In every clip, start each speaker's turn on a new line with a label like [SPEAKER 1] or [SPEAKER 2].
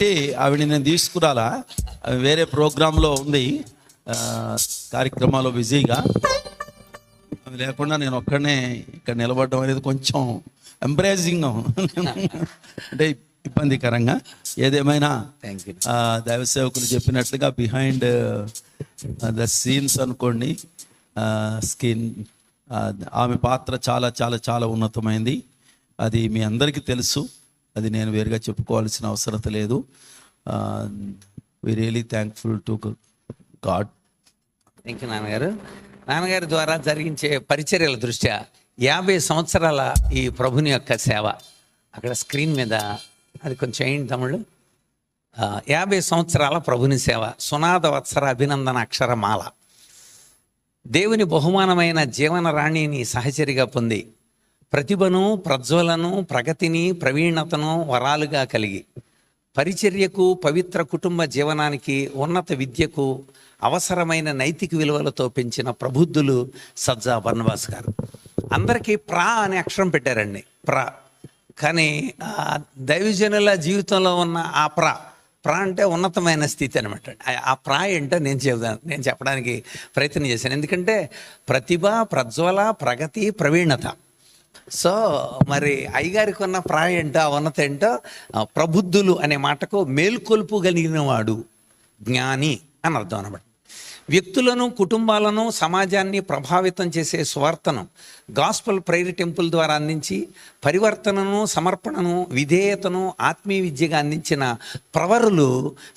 [SPEAKER 1] కాబట్టి ఆవిడ నేను తీసుకురాలా, అవి వేరే ప్రోగ్రాంలో ఉంది, కార్యక్రమాలు బిజీగా. అవి లేకుండా నేను ఒక్కడనే ఇక్కడ నిలబడడం అనేది కొంచెం ఎంబ్రేజింగ్ అంటే ఇబ్బందికరంగా. ఏదేమైనా దైవ సేవకులు చెప్పినట్లుగా బిహైండ్ ద సీన్స్ అనుకోండి, స్కిన్, ఆమె పాత్ర చాలా చాలా చాలా ఉన్నతమైంది. అది మీ అందరికీ తెలుసు, అది నేను వేరుగా చెప్పుకోవాల్సిన అవసరం లేదు. We really thankful to God.
[SPEAKER 2] Thank you నాన్నగారి ద్వారా జరిగించే పరిచర్యల దృష్ట్యా 50 సంవత్సరాల ఈ ప్రభుని యొక్క సేవ, అక్కడ స్క్రీన్ మీద అది కొంచెం ఏంటి తమ్ముళ్ళు, 50 సంవత్సరాల ప్రభుని సేవ, సునాద వత్సర అభినందన అక్షరమాల, దేవుని బహుమానమైన జీవన రాణిని సహచరిగా పొంది ప్రతిభను, ప్రజ్వలను, ప్రగతిని, ప్రవీణతను వరాలుగా కలిగి పరిచర్యకు, పవిత్ర కుటుంబ జీవనానికి, ఉన్నత విద్యకు అవసరమైన నైతిక విలువలతో పెంచిన ప్రబుద్ధులు సజ్జా బర్నబాస్ గారు. అందరికీ ప్రా అనే అక్షరం పెట్టారండి, ప్రా. కానీ దైవజనుల జీవితంలో ఉన్న ఆ ప్రా అంటే ఉన్నతమైన స్థితి అనమాట. ఆ ప్రా ఏంటో నేను చెప్పడానికి ప్రయత్నం చేశాను. ఎందుకంటే ప్రతిభ, ప్రజ్వల, ప్రగతి, ప్రవీణత. సో మరి అయ్యగారికి ఉన్న ప్రాయం ఏంటో, ఆ ఉన్నత ఏంటో, ప్రబుద్ధులు అనే మాటకు మేల్కొల్పు కలిగిన వాడు, జ్ఞాని అని అర్థం అనమాట. వ్యక్తులను, కుటుంబాలను, సమాజాన్ని ప్రభావితం చేసే సువార్తను గాస్పల్ ప్రైర్ టెంపుల్ ద్వారా అందించి పరివర్తనను, సమర్పణను, విధేయతను ఆత్మీయ విద్యగా అందించిన ప్రవరులు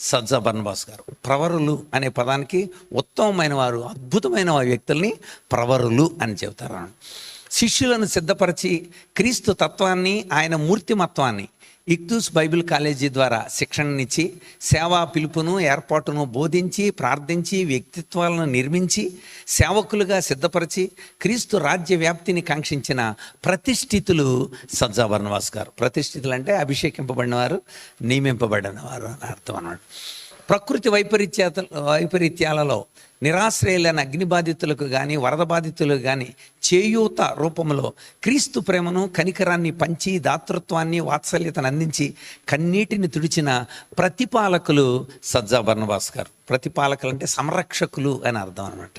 [SPEAKER 2] సజ్జా బర్నబాస్ గారు. ప్రవరులు అనే పదానికి ఉత్తమమైన వారు, అద్భుతమైన వ్యక్తుల్ని ప్రవరులు అని చెబుతారు. శిష్యులను సిద్ధపరిచి క్రీస్తు తత్వాన్ని, ఆయన మూర్తిమత్వాన్ని ఇక్తూస్ బైబిల్ కాలేజీ ద్వారా శిక్షణనిచ్చి సేవా పిలుపును, ఏర్పాటును బోధించి, ప్రార్థించి, వ్యక్తిత్వాలను నిర్మించి సేవకులుగా సిద్ధపరిచి క్రీస్తు రాజ్య వ్యాప్తిని కాంక్షించిన ప్రతిష్ఠితులు సజ్జా బర్నబాస్ గారు. ప్రతిష్ఠితులు అంటే అభిషేకింపబడినవారు, నియమింపబడినవారు అని అర్థం అన్నమాట. ప్రకృతి వైపరీత్యాలలో నిరాశ్రయులైన అగ్ని బాధితులకు కానీ, వరద బాధితులకు కానీ చేయూత రూపంలో క్రీస్తు ప్రేమను, కనికరాన్ని పంచి, దాతృత్వాన్ని, వాత్సల్యతను అందించి కన్నీటిని తుడిచిన ప్రతిపాలకులు సజ్జా బర్నబాస్ గారు. ప్రతిపాలకులు అంటే సంరక్షకులు అని అర్థం అనమాట.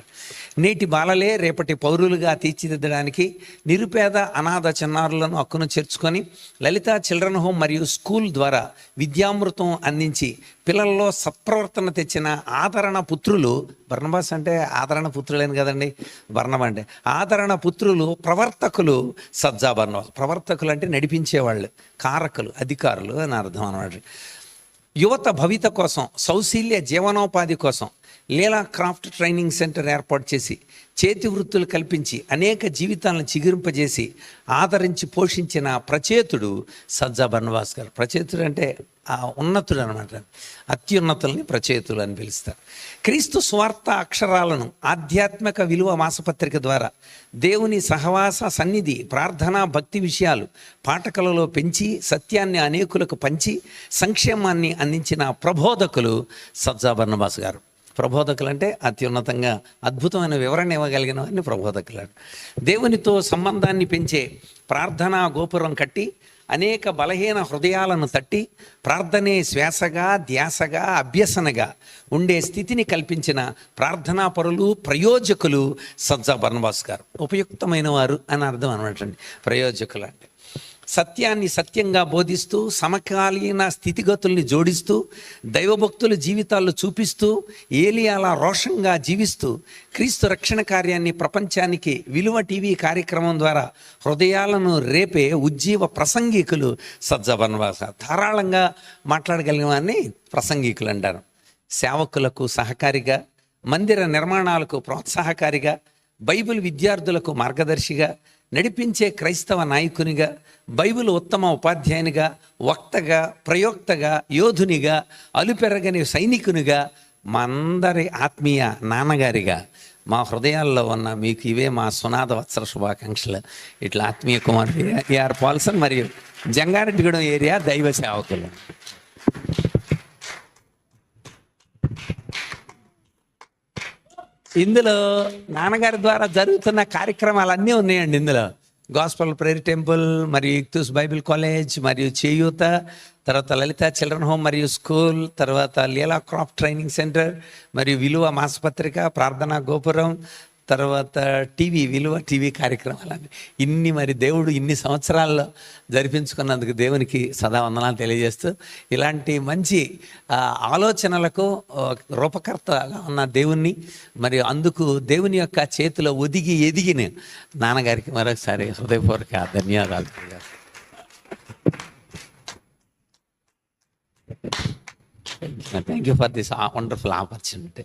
[SPEAKER 2] నేటి బాలలే రేపటి పౌరులుగా తీర్చిదిద్దడానికి నిరుపేద, అనాథ చిన్నారులను హక్కును చేర్చుకొని లలిత చిల్డ్రన్ హోమ్ మరియు స్కూల్ ద్వారా విద్యామృతం అందించి పిల్లల్లో సత్ప్రవర్తన తెచ్చిన ఆదరణ పుత్రులు. బర్నబాస్ అంటే ఆదరణ పుత్రులేను కదండి, బర్నబా అంటే ఆదరణ పుత్రులు, ప్రవర్తకులు సజ్జా బర్నబాస్. ప్రవర్తకులు అంటే నడిపించేవాళ్ళు, కారకులు, అధికారులు అని అర్థం అన్నమాట. యువత భవిత కోసం, సౌశీల్య జీవనోపాధి కోసం లీలా క్రాఫ్ట్ ట్రైనింగ్ సెంటర్ ఏర్పాటు చేసి చేతి వృత్తులు కల్పించి అనేక జీవితాలను చిగురింపజేసి ఆదరించి పోషించిన ప్రచేతుడు సజ్జా బర్నబాస్ గారు. ప్రచేతుడు అంటే ఉన్నతుడు అనమాట. అత్యున్నతుల్ని ప్రచేతులు అని పిలుస్తారు. క్రీస్తు స్వార్థ అక్షరాలను ఆధ్యాత్మిక విలువ మాసపత్రిక ద్వారా దేవుని సహవాస సన్నిధి, ప్రార్థన, భక్తి విషయాలు పాఠకులలో పెంచి సత్యాన్ని అనేకులకు పంచి సంక్షేమాన్ని అందించిన ప్రబోధకులు సజ్జా బర్నబాస్ గారు. ప్రబోధకులు అంటే అత్యున్నతంగా అద్భుతమైన వివరణ ఇవ్వగలిగిన వారిని ప్రబోధకులు. దేవునితో సంబంధాన్ని పెంచే ప్రార్థనా గోపురం కట్టి అనేక బలహీన హృదయాలను తట్టి ప్రార్థనే శ్వాసగా, ధ్యాసగా, అభ్యసనగా ఉండే స్థితిని కల్పించిన ప్రార్థనా పరులు, ప్రయోజకులు సజ్జా బర్నబాస్ గారు. ఉపయుక్తమైన వారు అని అర్థం అనమాట. ప్రయోజకులు అంటే సత్యాన్ని సత్యంగా బోధిస్తూ, సమకాలీన స్థితిగతుల్ని జోడిస్తూ, దైవభక్తుల జీవితాల్లో చూపిస్తూ, ఏలియాల రోషంగా జీవిస్తూ క్రీస్తు రక్షణ కార్యాన్ని ప్రపంచానికి విలువ టీవీ కార్యక్రమం ద్వారా హృదయాలను రేపే ఉజ్జీవ ప్రసంగికులు సజ్జా బర్నబాస్. ధారాళంగా మాట్లాడగలిగిన వారిని ప్రసంగికులు అంటారు. సేవకులకు సహకారిగా, మందిర నిర్మాణాలకు ప్రోత్సాహకారిగా, బైబిల్ విద్యార్థులకు మార్గదర్శిగా, నడిపించే క్రైస్తవ నాయకునిగా, బైబిల్ ఉత్తమ ఉపాధ్యాయునిగా, వక్తగా, ప్రయోక్తగా, యోధునిగా, అలుపెరగని సైనికునిగా, మా అందరి ఆత్మీయ నాన్నగారిగా మా హృదయాల్లో ఉన్న మీకు ఇవే మా సునాద వత్సర శుభాకాంక్షలు. ఇట్లా ఆత్మీయ కుమారుడు ఏఆర్ పాల్సన్ మరియు జంగారెడ్డిగూడెం ఏరియా దైవ సేవకులు. ఇందులో నాన్నగారి ద్వారా జరుగుతున్న కార్యక్రమాలన్నీ ఉన్నాయండి. ఇందులో గాస్పల్ ప్రేయర్ టెంపుల్, మరియు ఇక్తూస్ బైబిల్ కాలేజ్, మరియు చేయూత, తర్వాత లలిత చిల్డ్రన్ హోమ్ మరియు స్కూల్, తర్వాత లీలా క్రాఫ్ట్ ట్రైనింగ్ సెంటర్, మరియు విలువ మాసపత్రిక, ప్రార్థనా గోపురం, తర్వాత విలువ టీవీ కార్యక్రమాలని ఇన్ని మరి దేవుడు ఇన్ని సంవత్సరాల్లో జరిపించుకున్నందుకు దేవునికి సదా వందనాలు తెలియజేస్తూ, ఇలాంటి మంచి ఆలోచనలకు రూపకర్తగా ఉన్న దేవుణ్ణి, మరి అందుకు దేవుని యొక్క చేతిలో ఒదిగి ఎదిగిన నాన్నగారికి మరొకసారి హృదయపూర్వక ధన్యవాదాలు. Thank you for this wonderful opportunity.